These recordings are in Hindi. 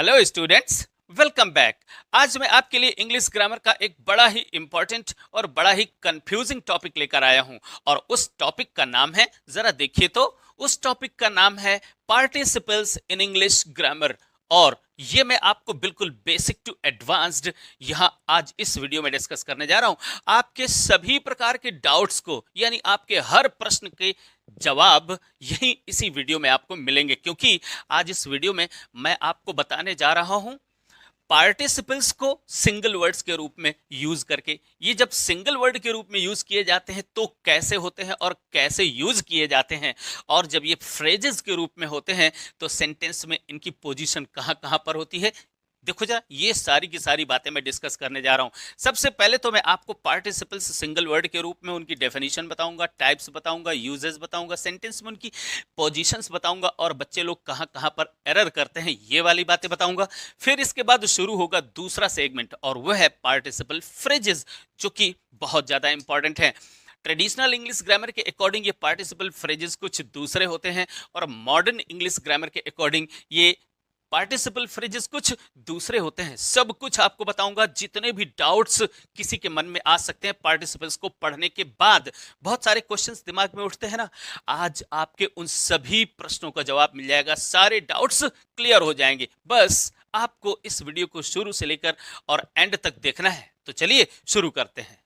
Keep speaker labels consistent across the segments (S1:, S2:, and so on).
S1: Hello students, welcome back. आज मैं आपके लिए इंग्लिश ग्रामर का एक बड़ा ही इंपॉर्टेंट और बड़ा ही कंफ्यूजिंग टॉपिक लेकर आया हूं और उस टॉपिक का नाम है, जरा देखिए तो, उस टॉपिक का नाम है पार्टिसिपल्स इन इंग्लिश ग्रामर। और ये मैं आपको बिल्कुल बेसिक टू एडवांस्ड यहां आज इस वीडियो में डिस्कस करने जा रहा हूं। आपके सभी प्रकार के डाउट्स को, यानी आपके हर प्रश्न के जवाब यही इसी वीडियो में आपको मिलेंगे, क्योंकि आज इस वीडियो में मैं आपको बताने जा रहा हूं पार्टिसिपल्स को सिंगल वर्ड्स के रूप में यूज करके। ये जब सिंगल वर्ड के रूप में यूज किए जाते हैं तो कैसे होते हैं और कैसे यूज किए जाते हैं, और जब ये फ्रेजेस के रूप में होते हैं तो सेंटेंस में इनकी पोजीशन कहां कहां पर होती है। देखो जरा, ये सारी की सारी बातें मैं डिस्कस करने जा रहा हूं। सबसे पहले तो मैं आपको पार्टिसिपल्स सिंगल वर्ड के रूप में उनकी डेफिनेशन बताऊंगा, टाइप्स बताऊंगा, यूजेस बताऊंगा, सेंटेंस में उनकी पोजीशंस बताऊंगा और बच्चे लोग कहां कहां पर एरर करते हैं ये वाली बातें बताऊंगा। फिर इसके बाद शुरू होगा दूसरा सेगमेंट और वह है पार्टिसिपल फ्रेजेस, जो कि बहुत ज्यादा इंपॉर्टेंट है। ट्रेडिशनल इंग्लिश ग्रामर के अकॉर्डिंग ये पार्टिसिपल फ्रेजेस कुछ दूसरे होते हैं और मॉडर्न इंग्लिश ग्रामर के अकॉर्डिंग ये पार्टिसिपल फ्रेजेस कुछ दूसरे होते हैं। सब कुछ आपको बताऊंगा, जितने भी डाउट्स किसी के मन में आ सकते हैं पार्टिसिपल्स को पढ़ने के बाद। बहुत सारे क्वेश्चंस दिमाग में उठते हैं ना, आज आपके उन सभी प्रश्नों का जवाब मिल जाएगा, सारे डाउट्स क्लियर हो जाएंगे। बस आपको इस वीडियो को शुरू से लेकर और एंड तक देखना है। तो चलिए शुरू करते हैं।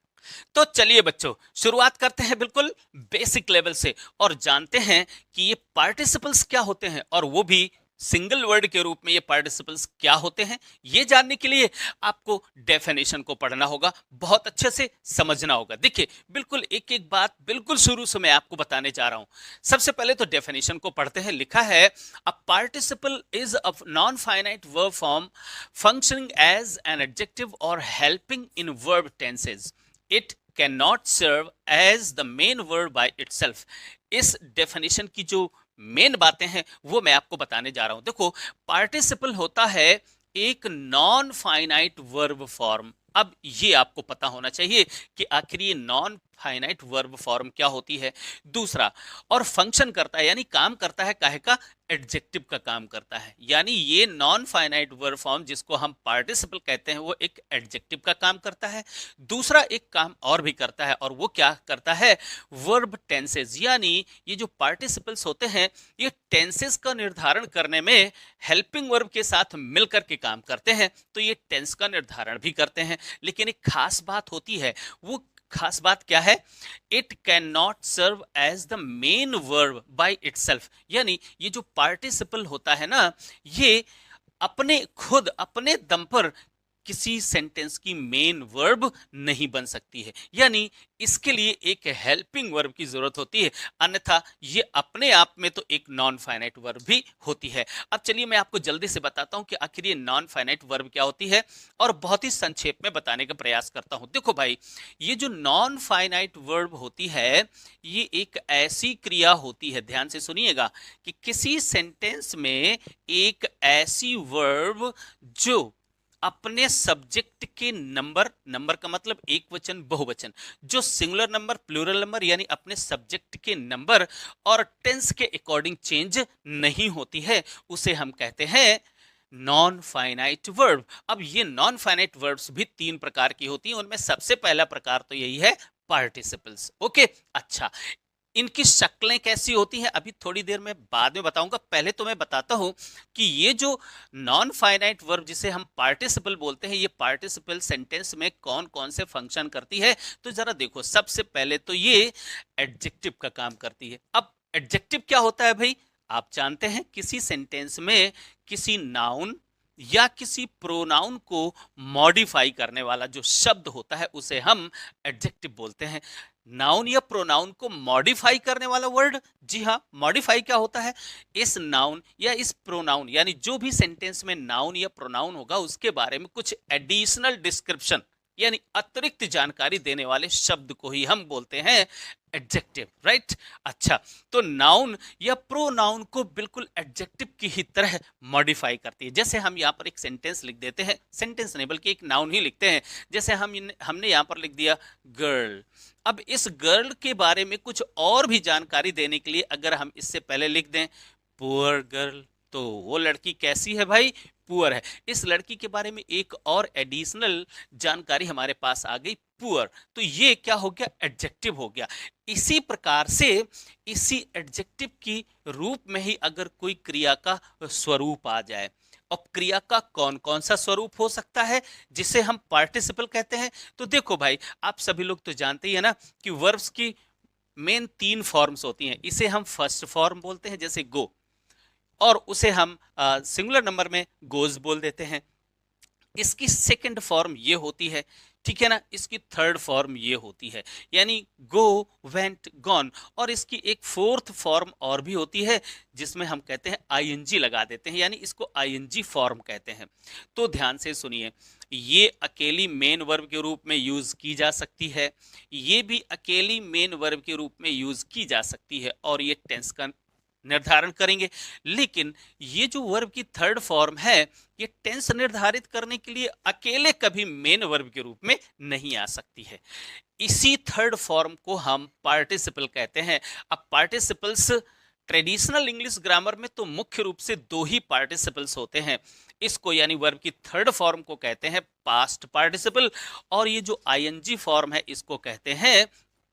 S1: तो चलिए बच्चों, शुरुआत करते हैं बिल्कुल बेसिक लेवल से और जानते हैं कि ये पार्टिसिपल्स क्या होते हैं, और वो भी सिंगल वर्ड के रूप में ये पार्टिसिपल्स क्या होते हैं। ये जानने के लिए आपको डेफिनेशन को पढ़ना होगा, बहुत अच्छे से समझना होगा। देखिए, बिल्कुल एक एक बात बिल्कुल शुरू से मैं आपको बताने जा रहा हूं। सबसे पहले तो डेफिनेशन को पढ़ते हैं। लिखा है, a participle is a non finite verb form functioning as an adjective और helping in verb tenses. It can not serve as the main verb by itself. इस डेफिनेशन की जो मेन बातें हैं वो मैं आपको बताने जा रहा हूं। देखो, पार्टिसिपल होता है एक नॉन फाइनाइट वर्ब फॉर्म। अब ये आपको पता होना चाहिए कि आखिर ये नॉन फाइनाइट वर्ब फॉर्म क्या होती है। दूसरा, और फंक्शन करता है, यानी काम करता है, काहे का, एडजेक्टिव का काम करता है। यानी ये नॉन फाइनाइट वर्ब फॉर्म जिसको हम पार्टिसिपल कहते हैं वो एक एडजेक्टिव का काम करता है। दूसरा एक काम और भी करता है, और वो क्या करता है, वर्ब टेंसेस। यानी ये जो पार्टिसिपल्स होते हैं ये टेंसेस का निर्धारण करने में हेल्पिंग वर्ब के साथ मिलकर के काम करते हैं। तो ये टेंस का निर्धारण भी करते हैं, लेकिन एक खास बात होती है। वो खास बात क्या है, it can not serve as the main verb by itself. यानी ये जो पार्टिसिपल होता है ना, ये अपने खुद अपने दम पर किसी सेंटेंस की मेन वर्ब नहीं बन सकती है। यानी इसके लिए एक हेल्पिंग वर्ब की जरूरत होती है, अन्यथा ये अपने आप में तो एक नॉन फाइनाइट वर्ब भी होती है। अब चलिए मैं आपको जल्दी से बताता हूं कि आखिर ये नॉन फाइनाइट वर्ब क्या होती है, और बहुत ही संक्षेप में बताने का प्रयास करता हूं। देखो भाई, ये जो नॉन फाइनाइट वर्ब होती है ये एक ऐसी क्रिया होती है, ध्यान से सुनिएगा, कि किसी सेंटेंस में एक ऐसी वर्ब जो अपने सब्जेक्ट के नंबर, नंबर का मतलब एक वचन बहुवचन, जो सिंगुलर नंबर प्लूरल नंबर यानी अपने सब्जेक्ट के नंबर और टेंस के अकॉर्डिंग चेंज नहीं होती है, उसे हम कहते हैं नॉन फाइनाइट वर्ब। अब ये नॉन फाइनाइट वर्ब्स भी तीन प्रकार की होती हैं, उनमें सबसे पहला प्रकार तो यही है, पार्टिसिपल्स। ओके, अच्छा, इनकी शक्लें कैसी होती हैं अभी थोड़ी देर में बाद में बताऊंगा। पहले तो मैं बताता हूं कि ये जो नॉन फाइनाइट वर्ब जिसे हम पार्टिसिपल बोलते हैं, ये पार्टिसिपल सेंटेंस में कौन कौन से फंक्शन करती है। तो जरा देखो, सबसे पहले तो ये एडजेक्टिव का काम करती है। अब एडजेक्टिव क्या होता है भाई, आप जानते हैं, किसी सेंटेंस में किसी नाउन या किसी प्रोनाउन को मॉडिफाई करने वाला जो शब्द होता है उसे हम एडजेक्टिव बोलते हैं। नाउन या प्रोनाउन को मॉडिफाई करने वाला वर्ड, जी हाँ, मॉडिफाई क्या होता है, इस नाउन या इस प्रोनाउन, यानी जो भी सेंटेंस में नाउन या प्रोनाउन होगा उसके बारे में कुछ एडिशनल डिस्क्रिप्शन यानी अतिरिक्त जानकारी देने वाले शब्द को ही हम बोलते हैं एडजेक्टिव, राइट। अच्छा, तो नाउन या प्रोनाउन को बिल्कुल एडजेक्टिव की ही तरह मॉडिफाई करती है। जैसे हम यहाँ पर एक सेंटेंस लिख देते हैं, सेंटेंस नहीं बल्कि एक नाउन ही लिखते हैं। जैसे हमने यहाँ पर लिख दिया गर्ल। अब इस गर्ल के बारे में कुछ और भी जानकारी देने के लिए अगर हम इससे पहले लिख दें पुअर गर्ल, तो वो लड़की कैसी है भाई, पुअर है। इस लड़की के बारे में एक और एडिशनल जानकारी हमारे पास आ गई, पुअर। तो ये क्या हो गया, एडजेक्टिव हो गया। इसी प्रकार से इसी एडजेक्टिव की रूप में ही अगर कोई क्रिया का स्वरूप आ जाए, अब क्रिया का कौन कौन सा स्वरूप हो सकता है जिसे हम पार्टिसिपल कहते हैं। तो देखो भाई, आप सभी लोग तो जानते ही है ना कि वर्ब्स की मेन 3 फॉर्म्स होती हैं। इसे हम फर्स्ट फॉर्म बोलते हैं जैसे गो, और उसे हम सिंगुलर नंबर में गोज बोल देते हैं। इसकी सेकंड फॉर्म ये होती है, ठीक है ना। इसकी थर्ड फॉर्म ये होती है, यानी गो, वेंट, गॉन। और इसकी एक फोर्थ फॉर्म और भी होती है जिसमें हम कहते हैं आईएनजी लगा देते हैं, यानी इसको आईएनजी फॉर्म कहते हैं। तो ध्यान से सुनिए, ये अकेली मेन वर्ब के रूप में यूज की जा सकती है, ये भी अकेली मेन वर्ब के रूप में यूज की जा सकती है, और ये टेंस का निर्धारण करेंगे। लेकिन ये जो वर्ब की थर्ड फॉर्म है, ये टेंस निर्धारित करने के लिए अकेले कभी मेन वर्ब के रूप में नहीं आ सकती है। इसी थर्ड फॉर्म को हम पार्टिसिपल कहते हैं। अब पार्टिसिपल्स ट्रेडिशनल इंग्लिश ग्रामर में तो मुख्य रूप से 2 ही पार्टिसिपल्स होते हैं। इसको यानी वर्ब की थर्ड फॉर्म को कहते हैं पास्ट पार्टिसिपल, और ये जो आईएनजी फॉर्म है इसको कहते हैं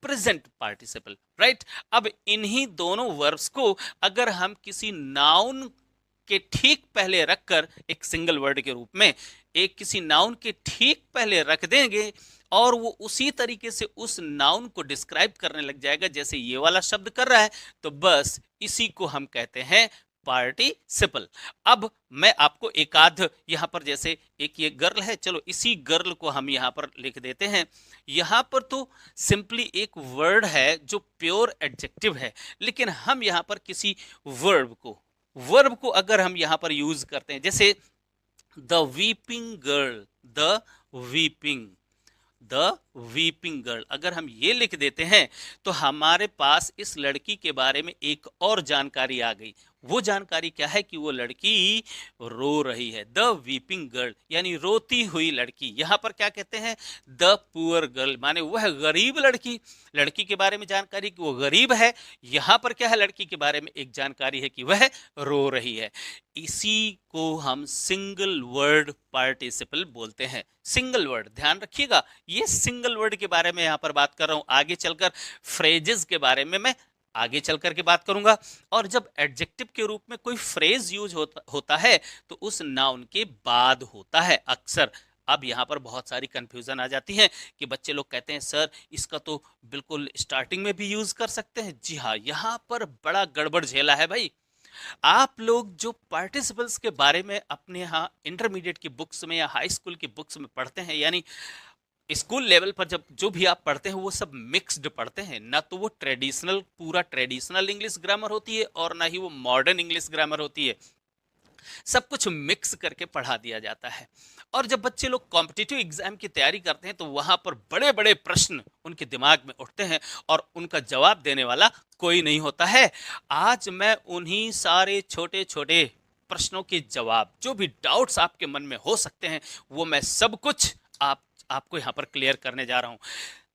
S1: प्रेजेंट पार्टिसिपल, राइट। अब इन्हीं दोनों वर्ब्स को अगर हम किसी नाउन के ठीक पहले रखकर, एक सिंगल वर्ड के रूप में एक किसी नाउन के ठीक पहले रख देंगे, और वो उसी तरीके से उस नाउन को डिस्क्राइब करने लग जाएगा जैसे ये वाला शब्द कर रहा है, तो बस इसी को हम कहते हैं पार्टिसिपल। अब मैं आपको एक आध यहां पर, जैसे एक ये गर्ल है, चलो इसी गर्ल को हम यहां पर लिख देते हैं। यहां पर तो सिंपली एक वर्ड है जो प्योर एडजेक्टिव है, लेकिन हम यहां पर किसी वर्ब को अगर हम यहां पर यूज करते हैं, जैसे the weeping girl, weeping the weeping girl, अगर हम ये लिख देते हैं तो हमारे पास इस लड़की के बारे में एक और जानकारी आ गई। वो जानकारी क्या है कि वो लड़की रो रही है, द वीपिंग गर्ल, यानी रोती हुई लड़की। यहां पर क्या कहते हैं, द पुअर गर्ल, माने वह गरीब लड़की। लड़की के बारे में जानकारी कि वो गरीब है, यहां पर क्या है, लड़की के बारे में एक जानकारी है कि वह रो रही है। इसी को हम सिंगल वर्ड पार्टिसिपल बोलते हैं। सिंगल वर्ड, ध्यान रखिएगा, ये सिंगल वर्ड के बारे में यहां पर बात कर रहा हूं। आगे चलकर फ्रेजेस के बारे में मैं आगे चल करके बात करूंगा। और जब एडजेक्टिव के रूप में कोई फ्रेज यूज होता है तो उस नाउन के बाद होता है अक्सर। अब यहाँ पर बहुत सारी कंफ्यूजन आ जाती है कि बच्चे लोग कहते हैं सर इसका तो बिल्कुल स्टार्टिंग में भी यूज कर सकते हैं। जी हाँ, यहाँ पर बड़ा गड़बड़ झेला है भाई। आप लोग जो पार्टिसिपल्स के बारे में अपने यहाँ इंटरमीडिएट की बुक्स में या हाई स्कूल की बुक्स में पढ़ते हैं, यानी स्कूल लेवल पर जब जो भी आप पढ़ते हैं वो सब मिक्स्ड पढ़ते हैं ना। तो वो पूरा ट्रेडिशनल इंग्लिश ग्रामर होती है और ना ही वो मॉडर्न इंग्लिश ग्रामर होती है। सब कुछ मिक्स करके पढ़ा दिया जाता है। और जब बच्चे लोग कॉम्पिटिटिव एग्जाम की तैयारी करते हैं तो वहां पर बड़े बड़े प्रश्न उनके दिमाग में उठते हैं और उनका जवाब देने वाला कोई नहीं होता है। आज मैं उन्हीं सारे छोटे छोटे प्रश्नों के जवाब, जो भी डाउट्स आपके मन में हो सकते हैं, वो मैं सब कुछ आपको यहां पर क्लियर करने जा रहा हूं।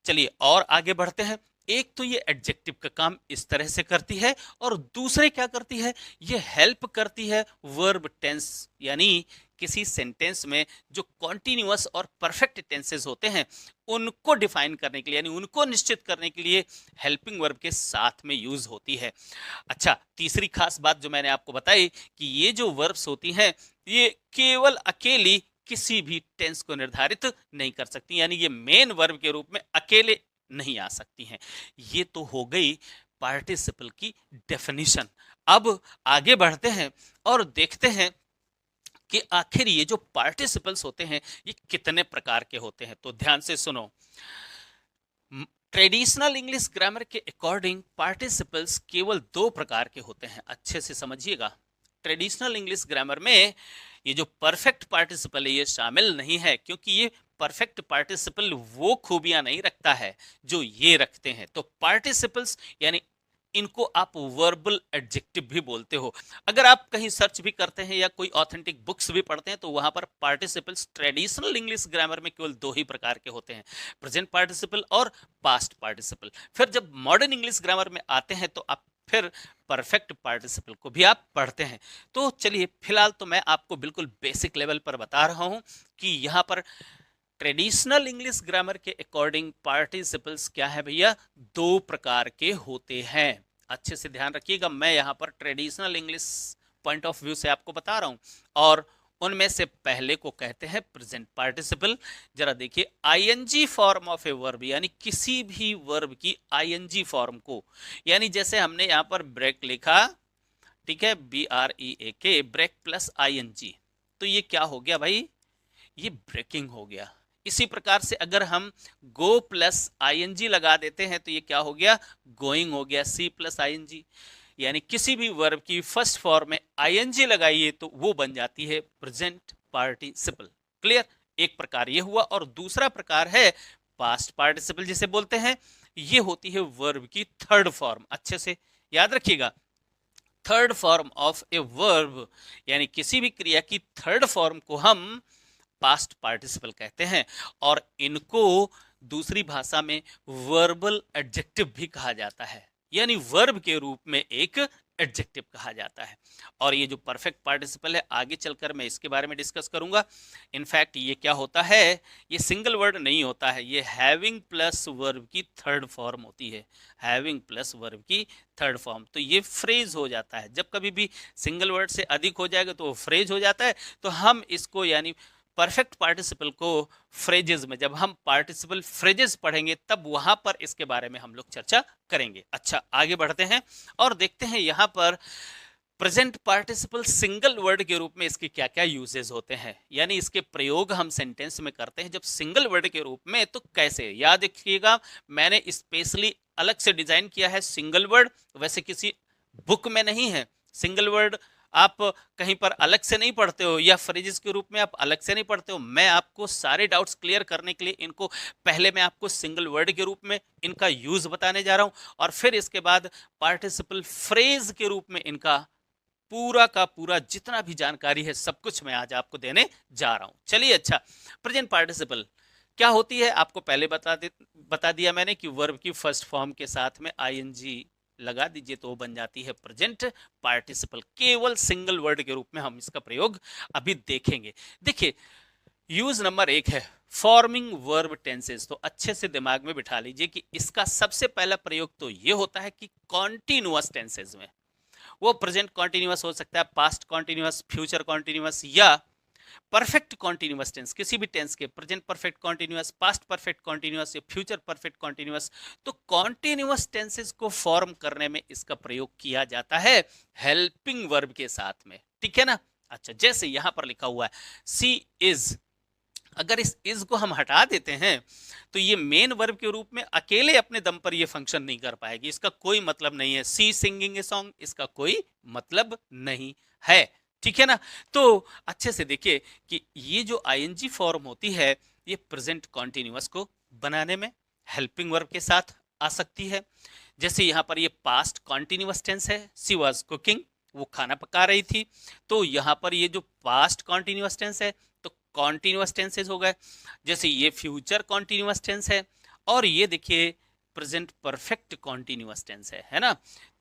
S1: चलिए और आगे बढ़ते हैं। एक तो ये एडजेक्टिव का काम इस तरह से करती है, और दूसरे क्या करती है, ये हेल्प करती है वर्ब टेंस, यानी किसी सेंटेंस में जो कॉन्टिन्यूअस और परफेक्ट टेंसेस होते हैं उनको डिफाइन करने के लिए, यानी उनको निश्चित करने के लिए हेल्पिंग वर्ब के साथ में यूज होती है। अच्छा, तीसरी खास बात जो मैंने आपको बताई कि ये जो वर्ब्स होती हैं ये केवल अकेली किसी भी टेंस को निर्धारित नहीं कर सकती, यानी ये मेन वर्ब के रूप में अकेले नहीं आ सकती हैं। ये तो हो गई पार्टिसिपल की डेफिनेशन। अब आगे बढ़ते हैं और देखते हैं कि आखिर ये जो पार्टिसिपल्स होते हैं ये कितने प्रकार के होते हैं। तो ध्यान से सुनो, ट्रेडिशनल इंग्लिश ग्रामर के अकॉर्डिंग पार्टिसिपल्स केवल 2 प्रकार के होते हैं। अच्छे से समझिएगा, ट्रेडिशनल इंग्लिश ग्रामर में ये जो परफेक्ट पार्टिसिपल है ये शामिल नहीं है, क्योंकि ये परफेक्ट पार्टिसिपल वो खूबियां नहीं रखता है जो ये रखते हैं। तो पार्टिसिपल्स यानी इनको आप वर्बल एडजेक्टिव भी बोलते हो। अगर आप कहीं सर्च भी करते हैं या कोई ऑथेंटिक बुक्स भी पढ़ते हैं तो वहां पर पार्टिसिपल्स ट्रेडिशनल इंग्लिश ग्रामर में केवल 2 ही प्रकार के होते हैं, प्रेजेंट पार्टिसिपल और पास्ट पार्टिसिपल। फिर जब मॉडर्न इंग्लिश ग्रामर में आते हैं तो आप फिर परफेक्ट पार्टिसिपल को भी आप पढ़ते हैं। तो चलिए फिलहाल तो मैं आपको बिल्कुल बेसिक लेवल पर बता रहा हूं कि यहाँ पर ट्रेडिशनल इंग्लिश ग्रामर के अकॉर्डिंग पार्टिसिपल्स क्या है भैया, दो प्रकार के होते हैं। अच्छे से ध्यान रखिएगा, मैं यहाँ पर traditional English point of view से आपको बता रहा हूँ। और उनमें से पहले को कहते हैं प्रेजेंट पार्टिसिपल। जरा देखिए, ING form of a verb, यानी किसी भी वर्ब की आईएनजी फॉर्म को, यानी जैसे हमने यहाँ पर ब्रेक लिखा, ठीक है, BREAK, ब्रेक प्लस आईएनजी, तो ये क्या हो गया भाई, ये ब्रेकिंग हो गया। इसी प्रकार से अगर हम गो प्लस आईएनजी लगा देते हैं तो ये क्या हो गया, गोइंग हो गया, सी प्लस आईएनजी। यानी किसी भी वर्ब की फर्स्ट फॉर्म में आईएनजी लगाइए तो वो बन जाती है प्रेजेंट पार्टिसिपल। क्लियर, एक प्रकार ये हुआ। और दूसरा प्रकार है पास्ट पार्टिसिपल जिसे बोलते हैं, ये होती है वर्ब की थर्ड फॉर्म। अच्छे से याद रखिएगा, third form of a verb, यानी किसी भी क्रिया की थर्ड फॉर्म को हम पास्ट पार्टिसिपल कहते हैं। और इनको दूसरी भाषा में वर्बल एडजेक्टिव भी कहा जाता है, यानी वर्ब के रूप में एक एडजेक्टिव कहा जाता है। और ये जो परफेक्ट पार्टिसिपल है, आगे चलकर मैं इसके बारे में डिस्कस करूंगा। इनफैक्ट ये क्या होता है, ये सिंगल वर्ड नहीं होता है, ये हैविंग प्लस वर्ब की थर्ड फॉर्म होती है। हैविंग प्लस वर्ब की थर्ड फॉर्म, तो ये फ्रेज हो जाता है। जब कभी भी सिंगल वर्ड से अधिक हो जाएगा तो वो फ्रेज हो जाता है। तो हम इसको यानी परफेक्ट पार्टिसिपल को फ्रेजेस में, जब हम पार्टिसिपल फ्रेजेस पढ़ेंगे तब वहां पर इसके बारे में हम लोग चर्चा करेंगे। अच्छा, आगे बढ़ते हैं और देखते हैं यहां पर प्रेजेंट पार्टिसिपल सिंगल वर्ड के रूप में इसके क्या क्या यूजेस होते हैं, यानी इसके प्रयोग हम सेंटेंस में करते हैं जब सिंगल वर्ड के रूप में, तो कैसे। याद रखिएगा, मैंने स्पेशली अलग से डिजाइन किया है सिंगल वर्ड, वैसे किसी बुक में नहीं है। सिंगल वर्ड आप कहीं पर अलग से नहीं पढ़ते हो या फ्रेजेस के रूप में आप अलग से नहीं पढ़ते हो। मैं आपको सारे डाउट्स क्लियर करने के लिए इनको पहले मैं आपको सिंगल वर्ड के रूप में इनका यूज बताने जा रहा हूं, और फिर इसके बाद पार्टिसिपल फ्रेज के रूप में इनका पूरा का पूरा जितना भी जानकारी है सब कुछ मैं आज आपको देने जा रहा हूं। चलिए, अच्छा, प्रेजेंट पार्टिसिपल क्या होती है आपको पहले बता दिया मैंने कि वर्ब की फर्स्ट फॉर्म के साथ में आईएनजी लगा दीजिए तो वो बन जाती है प्रेजेंट पार्टिसिपल। केवल सिंगल वर्ड के रूप में हम इसका प्रयोग अभी देखेंगे। देखिए, यूज नंबर 1 है फॉर्मिंग वर्ब टेंसेस। तो अच्छे से दिमाग में बिठा लीजिए कि इसका सबसे पहला प्रयोग तो ये होता है कि कॉन्टिन्यूअस टेंसेस में। वो प्रेजेंट कॉन्टिन्यूअस हो सकता है, पास्ट कॉन्टिन्यूअस, फ्यूचर कॉन्टिन्यूअस, या परफेक्ट कॉन्टिन्यूअस टेंस, किसी भी टेंस के present perfect continuous, past perfect continuous या फ्यूचर परफेक्ट कॉन्टिन्यूअस। तो कॉन्टिन्यूअस टेंसेस को फॉर्म करने में इसका प्रयोग किया जाता है हेल्पिंग वर्ब के साथ में, ठीक है ना। अच्छा, जैसे यहां पर लिखा हुआ है सी इज, अगर इस इज को हम हटा देते हैं तो ये मेन वर्ब के रूप में अकेले अपने दम पर ये फंक्शन नहीं कर पाएगी, इसका कोई मतलब नहीं है। सी सिंगिंग ए सॉन्ग, इसका कोई मतलब नहीं है, ठीक है ना। तो अच्छे से देखिए कि ये जो आईएनजी फॉर्म होती है ये प्रेजेंट कॉन्टिन्यूअस को बनाने में हेल्पिंग वर्ब के साथ आ सकती है। जैसे यहाँ पर ये पास्ट कॉन्टिन्यूअस टेंस है, सी वाज कुकिंग, वो खाना पका रही थी। तो यहाँ पर ये जो पास्ट कॉन्टिन्यूअस टेंस है तो कॉन्टिन्यूअस टेंसेस हो गए। जैसे ये फ्यूचर कॉन्टिन्यूअस टेंस है, और ये देखिए प्रेजेंट परफेक्ट कॉन्टिन्यूअस टेंस है ना।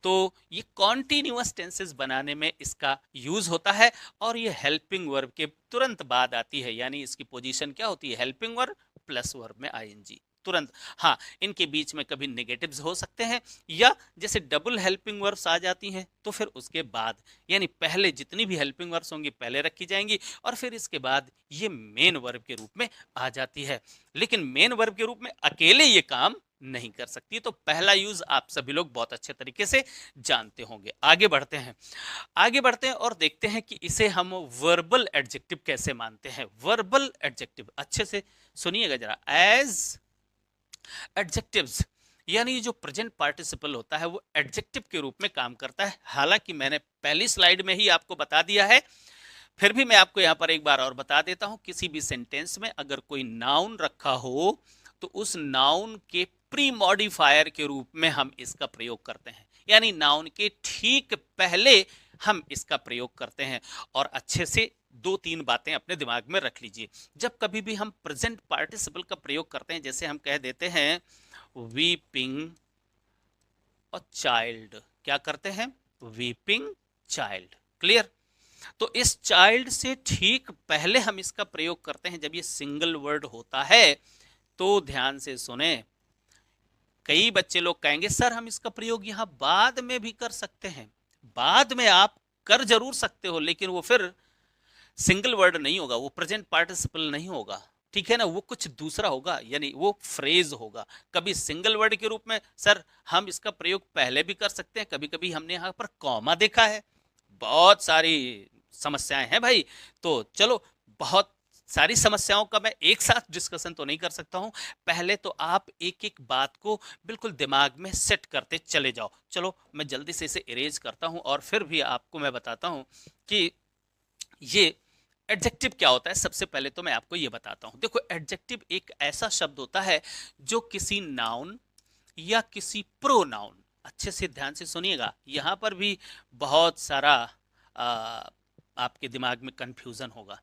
S1: तो ये कॉन्टिन्यूअस टेंसेस बनाने में इसका यूज होता है, और ये हेल्पिंग वर्ब के तुरंत बाद आती है, यानी इसकी पोजीशन क्या होती है, हेल्पिंग वर्ब प्लस वर्ब में आईएनजी तुरंत। हाँ, इनके बीच में कभी नेगेटिव्स हो सकते हैं, या जैसे डबल हेल्पिंग वर्ब्स आ जाती हैं तो फिर उसके बाद, यानी पहले जितनी भी हेल्पिंग वर्ब्स होंगी पहले रखी जाएंगी और फिर इसके बाद ये मेन वर्ब के रूप में आ जाती है। लेकिन मेन वर्ब के रूप में अकेले ये काम नहीं कर सकती। तो पहला यूज आप सभी लोग बहुत अच्छे तरीके से जानते होंगे। आगे बढ़ते हैं और देखते हैं कि इसे हम वर्बल एडजेक्टिव कैसे मानते हैं। वर्बल एडजेक्टिव अच्छे से सुनिएगा जरा। एज एडजेक्टिव्स, यानी जो प्रेजेंट पार्टिसिपल होता है वो एडजेक्टिव के रूप में काम करता है। हालांकि मैंने पहली स्लाइड में ही आपको बता दिया है, फिर भी मैं आपको यहां पर एक बार और बता देता हूं। किसी भी सेंटेंस में अगर कोई नाउन रखा हो तो उस नाउन के प्री मॉडिफायर के रूप में हम इसका प्रयोग करते हैं, यानी नाउन के ठीक पहले हम इसका प्रयोग करते हैं। और अच्छे से 2-3 बातें अपने दिमाग में रख लीजिए। जब कभी भी हम प्रेजेंट पार्टिसिपल का प्रयोग करते हैं, जैसे हम कह देते हैं वीपिंग अ चाइल्ड, क्या करते हैं? Weeping child. क्लियर? तो इस चाइल्ड से ठीक पहले हम इसका प्रयोग करते हैं जब ये सिंगल वर्ड होता है। तो ध्यान से सुने, कई बच्चे लोग कहेंगे सर हम इसका प्रयोग यहां बाद में भी कर सकते हैं। बाद में आप कर जरूर सकते हो, लेकिन वो फिर सिंगल वर्ड नहीं होगा, वो प्रेजेंट पार्टिसिपल नहीं होगा, ठीक है ना, वो कुछ दूसरा होगा, यानी वो फ्रेज होगा। कभी सिंगल वर्ड के रूप में सर हम इसका प्रयोग पहले भी कर सकते हैं, कभी कभी हमने यहाँ पर कॉमा देखा है, बहुत सारी समस्याएं हैं भाई। तो चलो, बहुत सारी समस्याओं का मैं एक साथ डिस्कशन तो नहीं कर सकता हूं, पहले तो आप एक एक बात को बिल्कुल दिमाग में सेट करते चले जाओ। चलो मैं जल्दी से इसे इरेज करता हूं और फिर भी आपको मैं बताता हूं कि ये एडजेक्टिव क्या होता है। सबसे पहले तो मैं आपको ये बताता हूं। देखो, एडजेक्टिव एक ऐसा शब्द होता है जो किसी नाउन या किसी प्रोनाउन, अच्छे से ध्यान से सुनिएगा, यहां पर भी बहुत सारा आपके दिमाग में कंफ्यूजन होगा।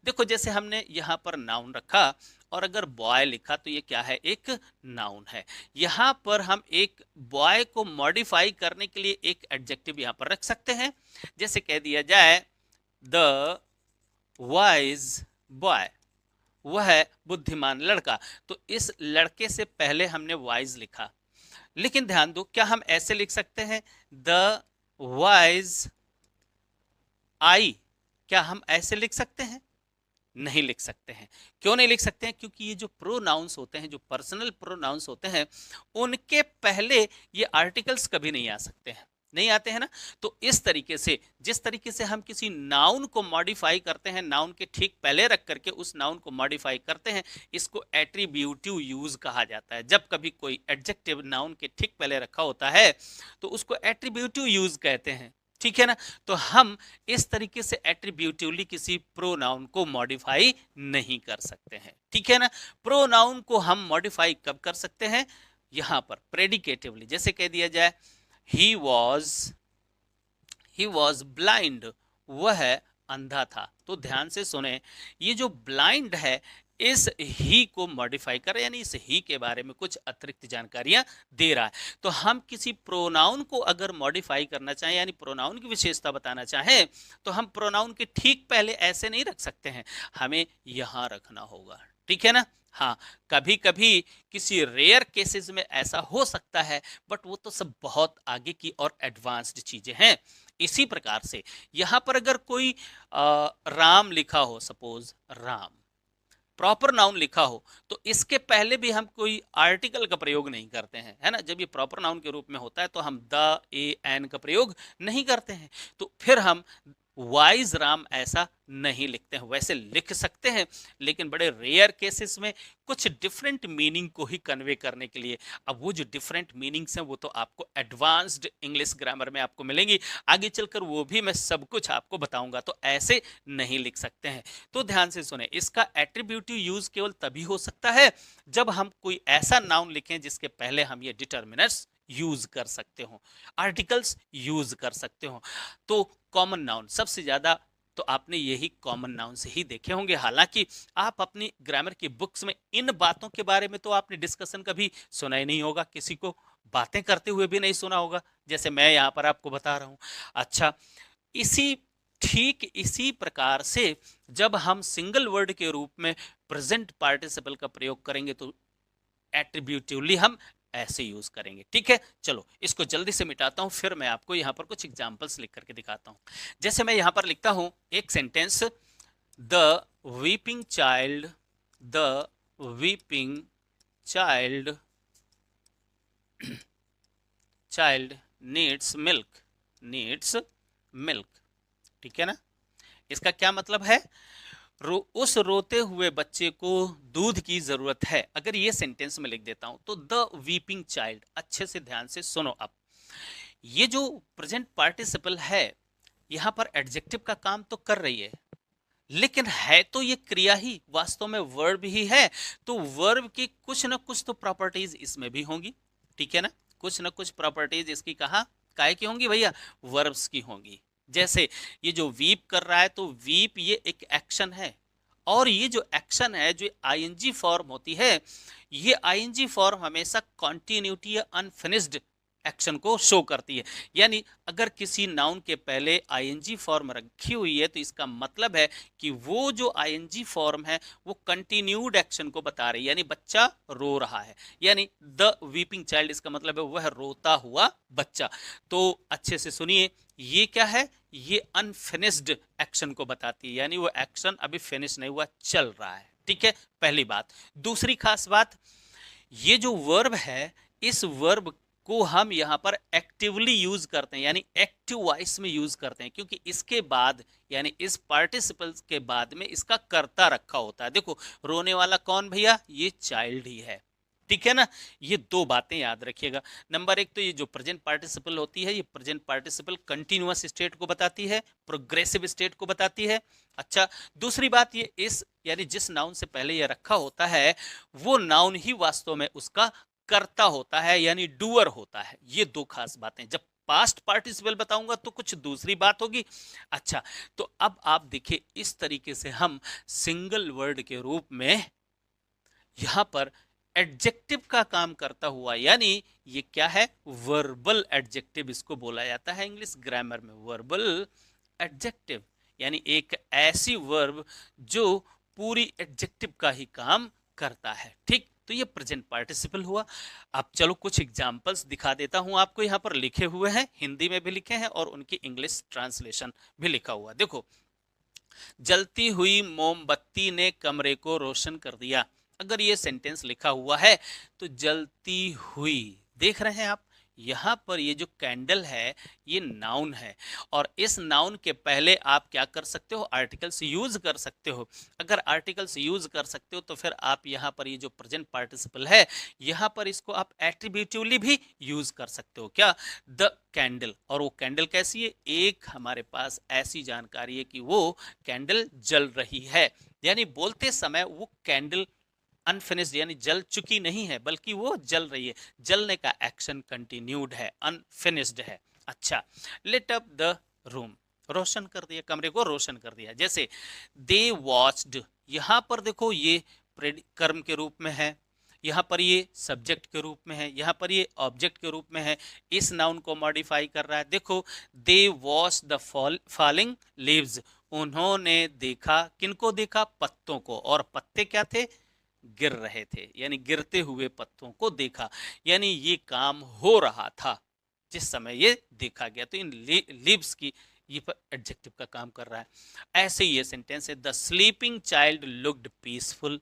S1: देखो, जैसे हमने यहां पर नाउन रखा और अगर बॉय लिखा तो ये क्या है? एक नाउन है। यहां पर हम एक बॉय को मॉडिफाई करने के लिए एक एडजेक्टिव यहां पर रख सकते हैं। जैसे कह दिया जाए द वाइज बॉय, वह है बुद्धिमान लड़का। तो इस लड़के से पहले हमने वाइज लिखा, लेकिन ध्यान दो, क्या हम ऐसे लिख सकते हैं द वाइज आई? क्या हम ऐसे लिख सकते हैं? नहीं लिख सकते हैं। क्यों नहीं लिख सकते हैं? क्योंकि ये जो प्रोनाउंस होते हैं, जो पर्सनल प्रोनाउंस होते हैं, उनके पहले ये आर्टिकल्स कभी नहीं आ सकते हैं, नहीं आते हैं ना। तो इस तरीके से, जिस तरीके से हम किसी नाउन को मॉडिफाई करते हैं, नाउन के ठीक पहले रख करके उस नाउन को मॉडिफाई करते हैं, इसको एट्रीब्यूटिव यूज कहा जाता है। जब कभी कोई एडजेक्टिव नाउन के ठीक पहले रखा होता है तो उसको एट्रीब्यूटिव यूज कहते हैं, ठीक है ना। तो हम इस तरीके से एट्रीब्यूटिवली किसी प्रोनाउन को मॉडिफाई नहीं कर सकते हैं, ठीक है ना। प्रोनाउन को हम मॉडिफाई कब कर सकते हैं? यहां पर प्रेडिकेटिवली। जैसे कह दिया जाए ही वॉज ब्लाइंड, वह अंधा था। तो ध्यान से सुने, ये जो ब्लाइंड है, इस ही को मॉडिफाई कर, यानी इस ही के बारे में कुछ अतिरिक्त जानकारियां दे रहा है। तो हम किसी प्रोनाउन को अगर मॉडिफाई करना चाहें, यानी प्रोनाउन की विशेषता बताना चाहें, तो हम प्रोनाउन के ठीक पहले ऐसे नहीं रख सकते हैं, हमें यहां रखना होगा, ठीक है ना। हाँ, कभी कभी किसी रेयर केसेस में ऐसा हो सकता है, बट वो तो सब बहुत आगे की और एडवांस्ड चीजें हैं। इसी प्रकार से यहां पर अगर कोई राम लिखा हो, सपोज राम प्रॉपर नाउन लिखा हो, तो इसके पहले भी हम कोई आर्टिकल का प्रयोग नहीं करते हैं, है ना। जब ये प्रॉपर नाउन के रूप में होता है तो हम द, ए, एन का प्रयोग नहीं करते हैं। तो फिर हम वाइज राम ऐसा नहीं लिखते हैं। वैसे लिख सकते हैं, लेकिन बड़े रेयर केसेस में कुछ डिफरेंट मीनिंग को ही कन्वे करने के लिए। अब वो जो डिफरेंट मीनिंग्स हैं वो तो आपको एडवांस्ड इंग्लिश ग्रामर में आपको मिलेंगी, आगे चलकर वो भी मैं सब कुछ आपको बताऊंगा। तो ऐसे नहीं लिख सकते हैं। तो ध्यान से सुने, इसका एट्रीब्यूटिव यूज केवल तभी हो सकता है जब हम कोई ऐसा नाउन लिखें जिसके पहले हम ये डिटर्मिनर्स यूज कर सकते हो, आर्टिकल्स यूज कर सकते हो। तो कॉमन नाउन सबसे ज्यादा तो आपने यही कॉमन नाउन से ही देखे होंगे। हालांकि आप अपनी ग्रामर की बुक्स में इन बातों के बारे में तो आपने डिस्कशन कभी सुना ही नहीं होगा, किसी को बातें करते हुए भी नहीं सुना होगा, जैसे मैं यहां पर आपको बता रहा हूं। अच्छा, ठीक इसी प्रकार से जब हम सिंगल वर्ड के रूप में प्रेजेंट पार्टिसिपल का प्रयोग करेंगे तो एट्रीब्यूटिवली हम ऐसे यूज करेंगे, ठीक है। चलो इसको जल्दी से मिटाता हूं, फिर मैं आपको यहां पर कुछ एग्जांपल्स लिख करके दिखाता हूं। जैसे मैं यहां पर लिखता हूं एक sentence, the weeping child, the weeping child child needs milk, ठीक है ना। इसका क्या मतलब है? उस रोते हुए बच्चे को दूध की जरूरत है। अगर ये सेंटेंस में लिख देता हूं तो द वीपिंग चाइल्ड, अच्छे से ध्यान से सुनो। अब ये जो प्रेजेंट पार्टिसिपल है, यहां पर एडजेक्टिव का काम तो कर रही है, लेकिन है तो ये क्रिया ही, वास्तव में वर्ब ही है। तो वर्ब की कुछ ना कुछ तो प्रॉपर्टीज इसमें भी होंगी, ठीक है ना। कुछ ना कुछ प्रॉपर्टीज इसकी काहे की होंगी भैया? वर्ब्स की होंगी। जैसे ये जो वीप कर रहा है, तो वीप ये एक एक्शन है, और ये जो एक्शन है, जो आईएनजी फॉर्म होती है, ये आईएनजी फॉर्म हमेशा कॉन्टिन्यूटी या अनफिनिश्ड एक्शन को शो करती है। यानी अगर किसी नाउन के पहले आईएनजी फॉर्म रखी हुई है तो इसका मतलब है कि वो जो आईएनजी फॉर्म है वो कंटिन्यूड एक्शन को बता रही है, यानी बच्चा रो रहा है, यानी द वीपिंग चाइल्ड, इसका मतलब है वह रोता हुआ बच्चा। तो अच्छे से सुनिए, ये क्या है, ये अनफिनिश्ड एक्शन को बताती है, यानी वो एक्शन अभी फिनिश नहीं हुआ, चल रहा है। ठीक है, पहली बात। दूसरी खास बात, ये जो वर्ब है, इस वर्ब को हम यहां पर एक्टिवली यूज करते हैं, यानी एक्टिव वॉइस में यूज करते हैं, क्योंकि इसके बाद यानी इस पार्टिसिपल्स के बाद में इसका कर्ता रखा होता है। देखो, रोने वाला कौन भैया, ये चाइल्ड ही है। ठीक है ना, ये दो बातें याद रखिएगा। नंबर एक तो ये जो प्रेजेंट पार्टिसिपल होती है, ये प्रेजेंट पार्टिसिपल कंटिन्यूअस स्टेट को बताती है, प्रोग्रेसिव स्टेट को बताती है। अच्छा, दूसरी बात, ये इस यानी जिस नाउन से पहले ये रखा होता है वो नाउन ही वास्तव में उसका कर्ता होता है, यानी डूअर होता है। ये दो खास बातें। जब पास्ट पार्टिसिपल बताऊंगा तो कुछ दूसरी बात होगी। अच्छा, तो अब आप देखिए, इस तरीके से हम सिंगल वर्ड के रूप में यहां पर एडजेक्टिव का काम करता हुआ, यानी ये क्या है, वर्बल एडजेक्टिव इसको बोला जाता है इंग्लिश ग्रामर में, वर्बल एडजेक्टिव, यानी एक ऐसी वर्ब जो पूरी एडजेक्टिव का ही काम करता है। ठीक, तो ये प्रेजेंट पार्टिसिपल हुआ। अब चलो कुछ एग्जांपल्स दिखा देता हूं आपको, यहां पर लिखे हुए हैं, हिंदी में भी लिखे हैं और उनकी इंग्लिश ट्रांसलेशन भी लिखा हुआ। देखो, जलती हुई मोमबत्ती ने कमरे को रोशन कर दिया। अगर ये सेंटेंस लिखा हुआ है तो जलती हुई, देख रहे हैं आप, यहां पर ये जो कैंडल है ये नाउन है, और इस नाउन के पहले आप क्या कर सकते हो, आर्टिकल्स यूज कर सकते हो। अगर आर्टिकल्स यूज कर सकते हो तो फिर आप यहां पर ये जो प्रेजेंट पार्टिसिपल है यहां पर इसको आप एट्रीब्यूटिवली भी यूज कर सकते हो। क्या, द कैंडल, और वो कैंडल कैसी है, एक हमारे पास ऐसी जानकारी है कि वो कैंडल जल रही है, यानी बोलते समय वो कैंडल अनफिनिश्ड यानी जल चुकी नहीं है, बल्कि वो जल रही है, जलने का एक्शन कंटिन्यूड है, अनफिनिश्ड है। अच्छा, लिट अप द रूम, रोशन कर दिया, कमरे को रोशन कर दिया। जैसे दे वॉच्ड, यहां पर देखो ये कर्म के रूप में है, यहां पर ये सब्जेक्ट के रूप में है, यहां पर ये ऑब्जेक्ट के रूप में है, इस नाउन को मॉडिफाई कर रहा है। देखो, they watch the falling leaves, उन्होंने देखा, किनको देखा, पत्तों को, और पत्ते क्या थे, गिर रहे थे, यानी गिरते हुए पत्तों को देखा, यानी ये काम हो रहा था जिस समय ये देखा गया, तो इन लीव्स की ये पर एडजेक्टिव का काम कर रहा है। ऐसे ये सेंटेंस है, the sleeping child looked peaceful,